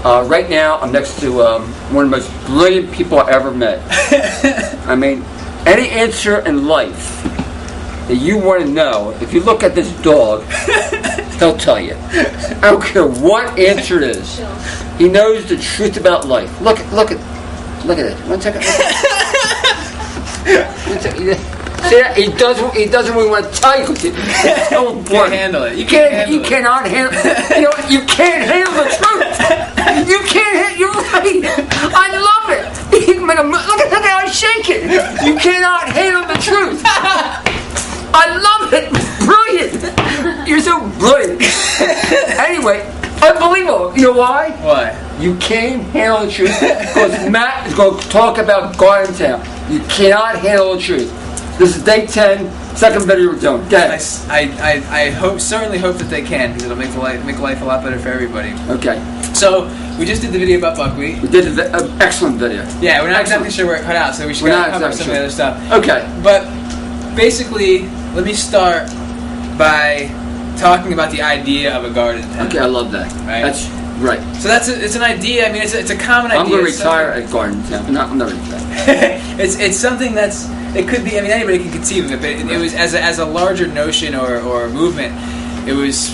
Right now, I'm next to one of the most brilliant people I ever met. I mean, any answer in life that you want to know, if you look at this dog, he'll tell you. I don't care what answer it is. He knows the truth about life. Look at it. One second. See that? He doesn't really want to tell you because it's so important. You can't handle it. You cannot handle. You can't handle the truth. You can't. You're right. I love it. Look at how I shake it. You cannot handle the truth. I love it. Brilliant. You're so brilliant. Anyway, unbelievable. You know why? Why? You can't handle the truth because Matt is going to talk about Garden Town. You cannot handle the truth. This is day 10, second video we're doing. Go ahead. I certainly hope that they can, because it'll make life a lot better for everybody. Okay. So, we just did the video about buckwheat. We did an excellent video. Yeah, we're not exactly sure where it cut out, so we should cover some of the other stuff. Okay. But, basically, let me start by talking about the idea of a garden tent. Okay, I love that. Right? That's right. So it's an idea. I mean, it's a common idea. I'm going to retire at Garden Town. I'm not retired. It's something that's. It could be. I mean, anybody can conceive of it, but it was as a larger notion or movement. It was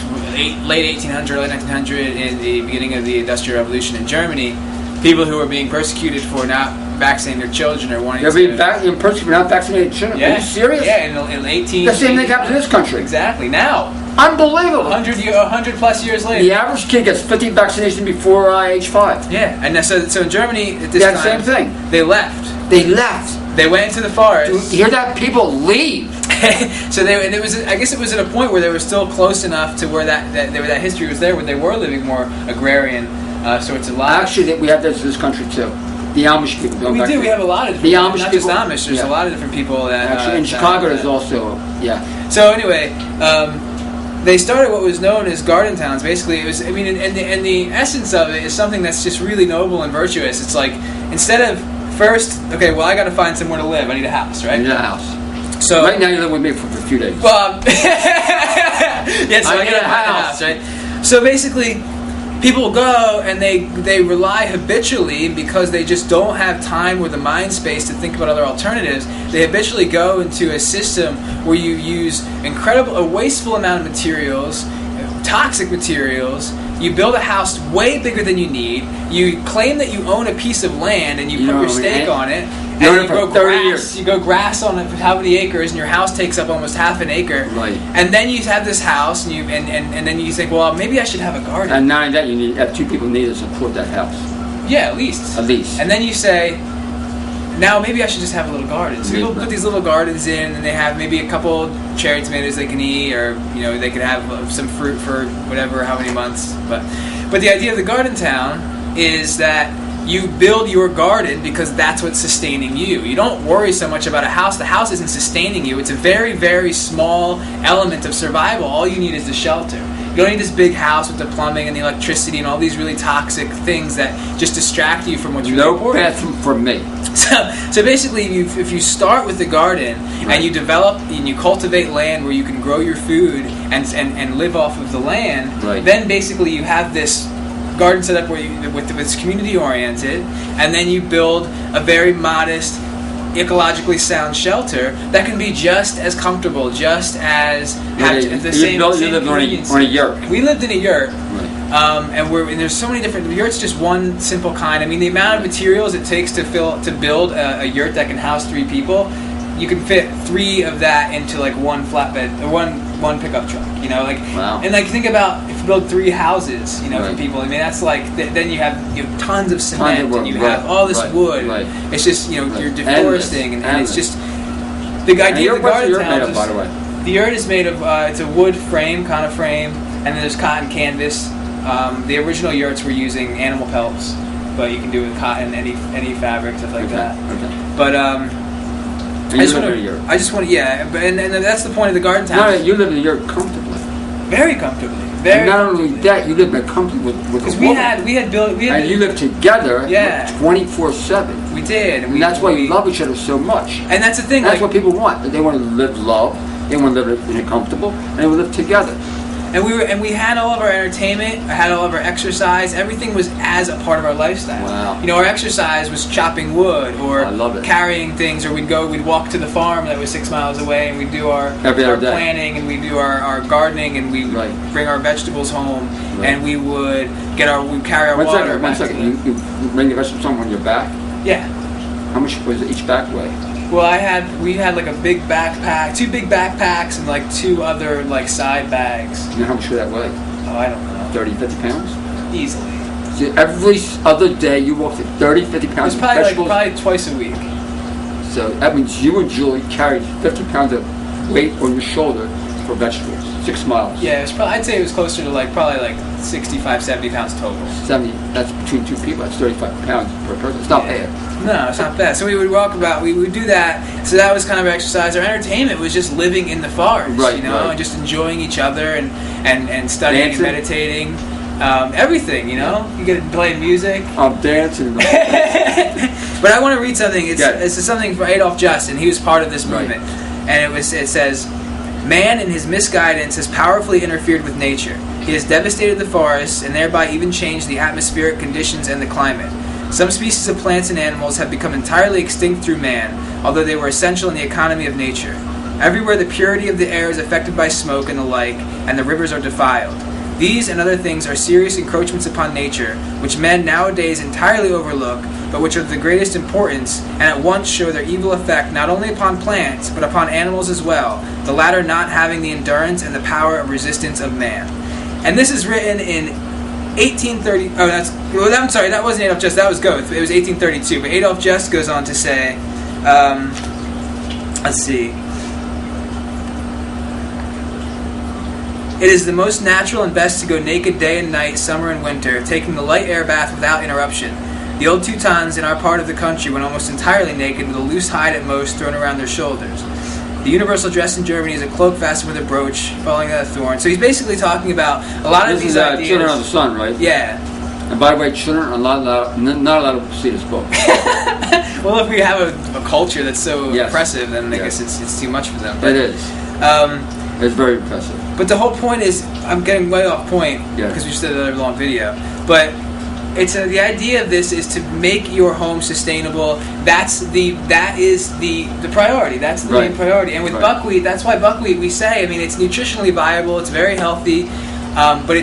late 1800, early 1900, in the beginning of the Industrial Revolution in Germany. People who were being persecuted for not vaccinating their children or wanting You're being persecuted for not vaccinating children? Yeah. Are you serious? Yeah, in 18. The same thing happens in this country. Exactly. Now. Unbelievable. 100 plus years later. The average kid gets 50 vaccinations before age 5. Yeah, and so in Germany at this time, same thing. They left. They went into the forest. You hear that? People leave. So it was. I guess it was at a point where they were still close enough to where that history was there, where they were living more agrarian sorts of lives. Actually, we have this in this country too. The Amish people. We do. We have a lot of the Amish not people. Just Amish. There's a lot of different people that. Actually, in Chicago, there's also So anyway. They started what was known as garden towns. Basically, it was. I mean, and the essence of it is something that's just really noble and virtuous. It's like instead of first, okay, well, I got to find somewhere to live. I need a house, right? You need a house. So right now, you live with me for a few days. Well, yeah. So I get a house, right? So basically, people go and they rely habitually because they just don't have time or the mind space to think about other alternatives. They habitually go into a system where you use a wasteful amount of materials, toxic materials. You build a house way bigger than you need. You claim that you own a piece of land and you put your stake on it. And you go grass on it for how many acres, and your house takes up almost half an acre. Right. And then you have this house, and then you think, well, maybe I should have a garden. And not only that, you have 2 people need to support that house. Yeah, at least. And then you say, now maybe I should just have a little garden. So people put these little gardens in, and they have maybe a couple cherry tomatoes they can eat, or they could have some fruit for whatever, how many months. But the idea of the garden town is that you build your garden because that's what's sustaining you. You don't worry so much about a house. The house isn't sustaining you. It's a very, very small element of survival. All you need is the shelter. You don't need this big house with the plumbing and the electricity and all these really toxic things that just distract you from what's really important. No bathroom for me. So basically, if you start with the garden and you develop and you cultivate land where you can grow your food and live off of the land, then basically you have this garden set up where it's community oriented, and then you build a very modest, ecologically sound shelter that can be just as comfortable, just as have the same. You lived on a yurt. We lived in a yurt. And there's so many different. The yurt's just one simple kind. I mean, the amount of materials it takes to build a yurt that can house 3 people, you can fit 3 of that into like one flatbed or one pickup truck. Wow. And think about if you build 3 houses, for people. I mean, that's like then you have tons of cement and you have all this wood. It's just you're deforesting and it's just the idea of the garden town. By the way, the yurt is made of it's a wood frame, kind of frame, and then there's cotton canvas. The original yurts were using animal pelts, but you can do it with cotton, any fabric, stuff like that. Okay. But I just want to, but and that's the point of the garden town. No, you live in a yurt comfortably. Very comfortably. And not only that, you live comfortably with because we had and you live together 24/7. We did. And that's why we love each other so much. And that's the thing. That's what people want. They want to live love. They want to live comfortable, and they want to live together. And we had all of our entertainment, had all of our exercise. Everything was as a part of our lifestyle. Wow. You know, our exercise was chopping wood or I love it. carrying things, or we'd walk to the farm that was 6 miles away, and we'd do our Every other day. planting, and we'd do our gardening, and we Right. bring our vegetables home, Right. and we'd carry our One water. second, back to You bring the vegetables home on your back? Yeah. How much was each back weigh? Well, we had like a big backpack, 2 big backpacks, and like 2 other like side bags. You know how much would that weigh? Oh, I don't know. 30, 50 pounds? Easily. So every other day you walked 30, 50 It pounds was of vegetables? probably twice a week. So that means you and Julie carried 50 pounds of weight on your shoulder for vegetables. 6 miles. Yeah, I'd say it was closer to probably 65, 70 pounds total. 70, that's between 2 people, that's 35 pounds per person. It's not Yeah. bad. No, it's not bad. So we would do that. So that was kind of our exercise. Our entertainment was just living in the forest, Right, you know, right. and just enjoying each other and studying Dancing. and meditating. Everything, you know. You get to play music. I'm dancing. But I want to read something. Yeah. It's something from Adolf Justin. He was part of this Right. movement, and it says, "Man in his misguidance has powerfully interfered with nature. He has devastated the forests and thereby even changed the atmospheric conditions and the climate. Some species of plants and animals have become entirely extinct through man, although they were essential in the economy of nature. Everywhere the purity of the air is affected by smoke and the like, and the rivers are defiled. These and other things are serious encroachments upon nature, which men nowadays entirely overlook, but which are of the greatest importance, and at once show their evil effect not only upon plants, but upon animals as well, the latter not having the endurance and the power of resistance of man." And this is written in 1830. I'm sorry, that wasn't Adolf Just, that was Goethe. It was 1832. But Adolf Just goes on to say, let's see. "It is the most natural and best to go naked day and night, summer and winter, taking the light air bath without interruption. The old Teutons in our part of the country went almost entirely naked, with a loose hide at most thrown around their shoulders. The universal dress in Germany is a cloak fastened with a brooch, falling out a thorn." So he's basically talking about a lot of This these is ideas. Children of the Sun, right? Yeah. And by the way, children are not allowed to see this book. Well, if we have a culture that's so Yes. oppressive, then I Yes. guess it's too much for them. It is. It's very impressive. But the whole point is, I'm getting way off point Yeah. because we just did another long video. But the idea of this is to make your home sustainable. That is the priority. That's the main Right. priority. And with Right. buckwheat, that's why buckwheat, we say, I mean, it's nutritionally viable. It's very healthy. But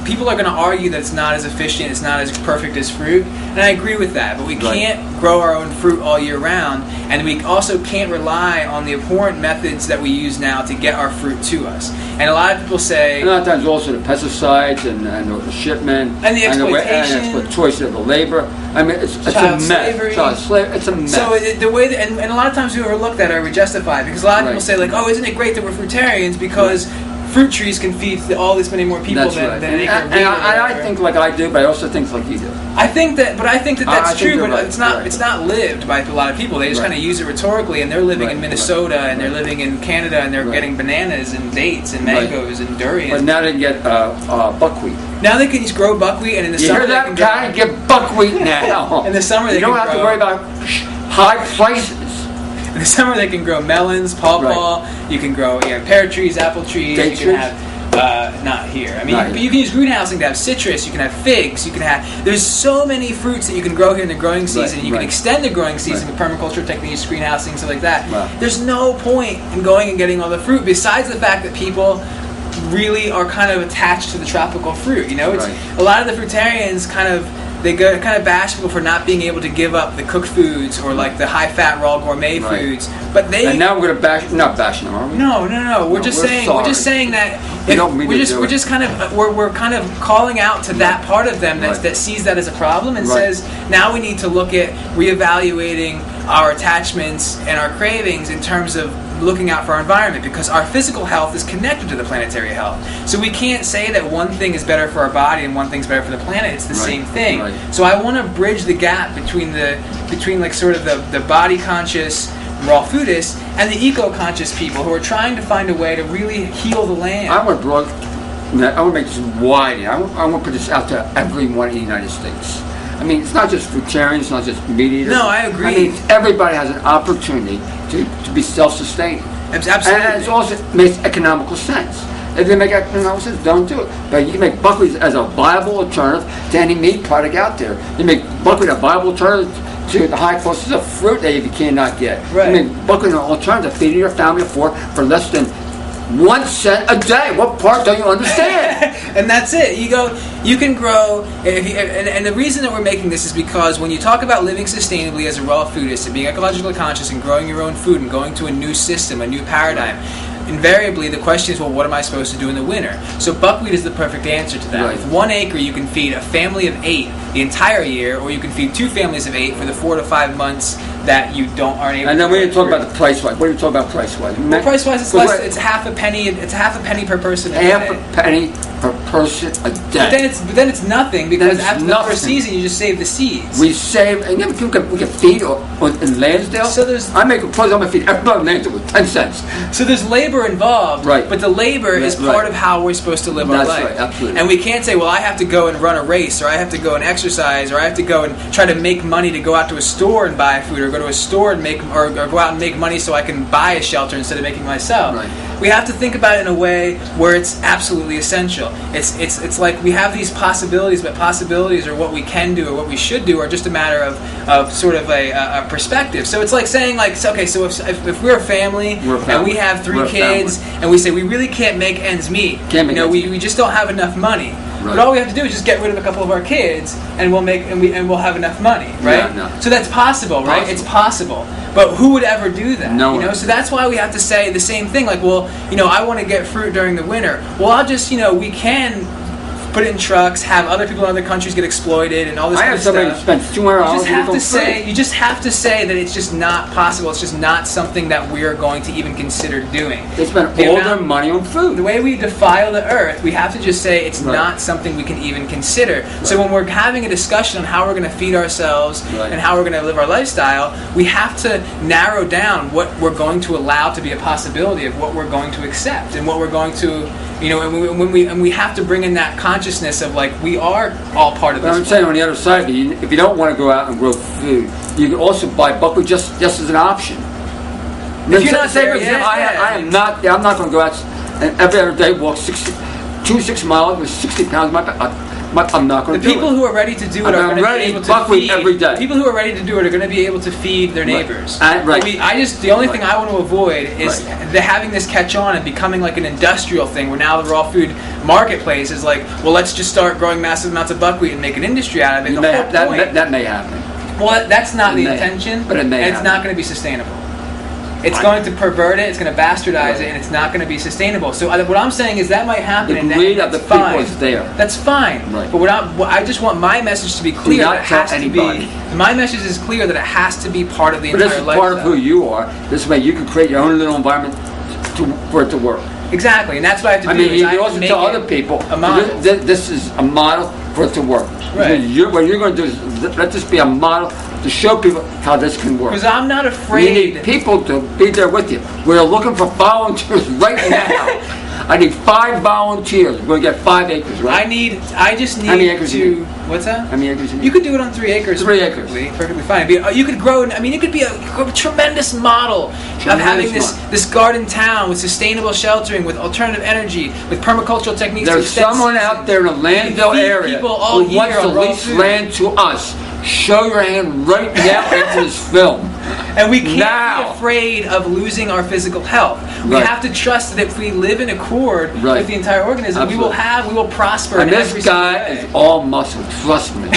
people are going to argue that it's not as efficient, it's not as perfect as fruit, and I agree with that. But we Right. can't grow our own fruit all year round, and we also can't rely on the abhorrent methods that we use now to get our fruit to us. And a lot of people say, And a lot of times also the pesticides and the shipment And the exploitation. and the exploitation of the labor. I mean, it's a Child mess. slavery. Child slavery. It's a mess. so the way that, and a lot of times we overlook that or we justify it, because a lot of people Right. say like, oh, isn't it great that we're fruitarians because fruit trees can feed all this many more people That's than, right. than an acre of And wheat or I whatever. think like I do, but I also think like you do. I think that I that's think true, you're but right. it's not. Right. It's not lived by a lot of people. They just Right. kind of use it rhetorically, and they're living in Right. Minnesota, and they're Right. living in Canada, and they're Right. getting bananas and dates and Right. mangoes and durians. But now they can get buckwheat. Now they can just grow buckwheat, and in the You summer hear they that? can Kind of get buckwheat now. In the summer they you don't can have to grow- worry about high prices. In the summer they can grow melons, pawpaw. You can grow pear trees, apple trees. Date you can trees? have. Not here. I mean, Not but here. you can use greenhousing to have citrus. You can have figs. You can have. There's so many fruits that you can grow here in the growing season. Right, You can right. extend the growing season Right. with permaculture techniques, greenhousing, stuff like that. Wow. There's no point in going and getting all the fruit besides the fact that people really are kind of attached to the tropical fruit. You know, it's Right. a lot of the fruitarians they kind of bash people for not being able to give up the cooked foods or like the high-fat raw gourmet Right. foods, but they. And now we're going to bash, not bashing them, are we? No. We're No, just we're saying. sorry. We're just saying that. We don't mean to do we're it. just kind of we're kind of calling out to that part of them Right. that sees that as a problem and Right. says now we need to look at reevaluating our attachments and our cravings in terms of looking out for our environment, because our physical health is connected to the planetary health. So we can't say that one thing is better for our body and one thing's better for the planet. It's the Right. same thing. Right. So I want to bridge the gap between like sort of the body conscious raw foodists and the eco-conscious people who are trying to find a way to really heal the land. I want to make this wide. I want to put this out to everyone in the United States. I mean, it's not just fruitarians, it's not just meat eaters. No, I agree. I mean, everybody has an opportunity to be self-sustaining. Absolutely. And it also makes economical sense. If they make analysis, don't do it. But you can make buckwheat as a viable alternative to any meat product out there. You make buckwheat a viable alternative to the high costs of fruit that you cannot get. Right. You make buckwheat an alternative to feeding your family of four for less than 1 cent a day. What part don't you understand? And that's it. You can grow, and the reason that we're making this is because when you talk about living sustainably as a raw foodist and being ecologically conscious and growing your own food and going to a new system, a new paradigm, invariably the question is, well, what am I supposed to do in the winter? So buckwheat is the perfect answer to that. Right. With 1 acre, you can feed a family of 8 the entire year, or you can feed 2 families of 8 for the 4 to 5 months that you aren't able. And then to we didn't talk about the price wise. What do you talk about price wise? Well, price wise, it's less. It's half a penny. It's half a penny per person. Half a penny per person a day. But then it's nothing, because Then it's after the nothing. first season you just save the seeds. We save, and then we can feed in Lansdale. So there's- I make a proposal, I'm going to feed everybody in Lansdale with 10 cents. So there's labor involved, Right. but the labor is Right. part of how we're supposed to live our That's life. right, absolutely. And we can't say, well, I have to go and run a race, or I have to go and exercise, or I have to go and try to make money to go out to a store and buy food, or go to a store and or go out and make money so I can buy a shelter instead of making it myself. Right. We have to think about it in a way where it's absolutely essential. It's like we have these possibilities, but possibilities are what we can do or what we should do, or just a matter of sort of a perspective. So it's like saying, like, okay, so if we're a family, We're a and family. we have 3 We're a kids, family. and we say we really can't make ends meet. Can't make ends meet. We just don't have enough money. Right. But all we have to do is just get rid of a couple of our kids, and we'll have enough money, right? Yeah, no. So that's possible, right? Possible. It's possible. But who would ever do that? No You know, one. so that's why we have to say the same thing. Like, well, I want to get fruit during the winter. Well, I'll just, we can put it in trucks, have other people in other countries get exploited, and all this I kind have of somebody who stuff. spends $200 You just have to say that it's just not possible. It's just not something that we are going to even consider doing. They spend The all amount- their money on The food. way we defile the earth, we have to just say it's Right. not something we can even consider. So when we're having a discussion on how we're going to feed ourselves Right. and how we're going to live our lifestyle, we have to narrow down what we're going to allow to be a possibility of what we're going to accept and what we're going to, and we have to bring in that consciousness of, like, we are all part of But this. I'm saying on the other side, if you don't want to go out and grow food, you can also buy buckwheat just as an option. If you're not Say, there for example, yet, I'm not going to go out and every other day walk 6 miles with 60 pounds. I'm not going The to do people it. who are ready to do it I'm are going to be ready able to buckwheat feed. every day. The people who are ready to do it are going to be able to feed their neighbors. Right. The only thing Right. I want to avoid is having this catch on and becoming like an industrial thing, where now the raw food marketplace is like, well, let's just start growing massive amounts of buckwheat and make an industry out of it. The whole point. That may happen. Well, that's not It the may, intention, but it may and it's happen. not going to be sustainable. It's going to pervert it, it's going to bastardize it, and it's not going to be sustainable. So what I'm saying is that might happen, The and greed of that's the people fine. is there. That's fine. Right. But I just want my message to be clear. not That it tell has to anybody. be. My message is clear that it has to be part of the But this entire is lifestyle. part of who you are. This way you can create your own little environment for it to work. Exactly, and that's what I have to I do. mean, is you I can have also to make tell it other people, a model. this is a model for it to work. Right. Because what you're going to do is let this be a model to show people how this can work. Because I'm not You afraid. need people to be there with you. We're looking for volunteers right now. I need 5 volunteers. We're going to get 5 acres, right? I just need How many acres do you to. need? What's that? How many acres you need? You could do it on 3 acres. 3 acres. Perfectly fine. You could grow. I mean, it could be a tremendous model of having this garden town with sustainable sheltering, with alternative energy, with permacultural techniques. There's to extend someone out there in the Lansdale feed area people all who wants year to on raw lease food. land to us. Show your hand right now after this film. And we can't Now. be afraid of losing our physical health. We Right. have to trust that if we live in accord Right. with the entire organism, we Absolutely. will prosper. And in this every guy single way. is all muscle, trust me.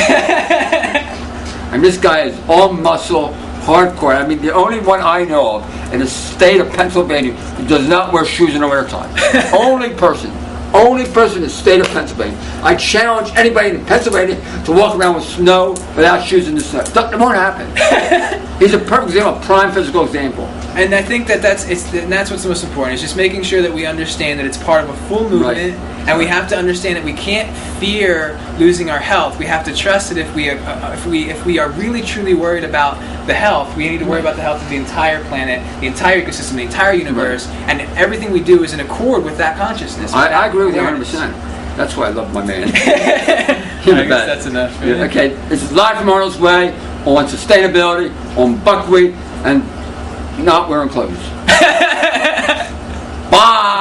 And this guy is all muscle, hardcore. I mean, the only one I know of in the state of Pennsylvania who does not wear shoes in the wintertime. Only person in the state of Pennsylvania. I challenge anybody in Pennsylvania to walk around with snow without shoes in the snow. It won't happen. He's a perfect example, a prime physical example. And I think that's what's the most important. It's just making sure that we understand that it's part of a full movement, and we have to understand that we can't fear losing our health. We have to trust that if we are really truly worried about the health, we need to worry about the health of the entire planet, the entire ecosystem, the entire universe, and everything we do is in accord with that consciousness. I agree with you awareness. 100%. That's why I love my man. I guess that's enough. Yeah, okay, this is Live from Arnold's Way on sustainability, on buckwheat, and not wearing clothes. Bye!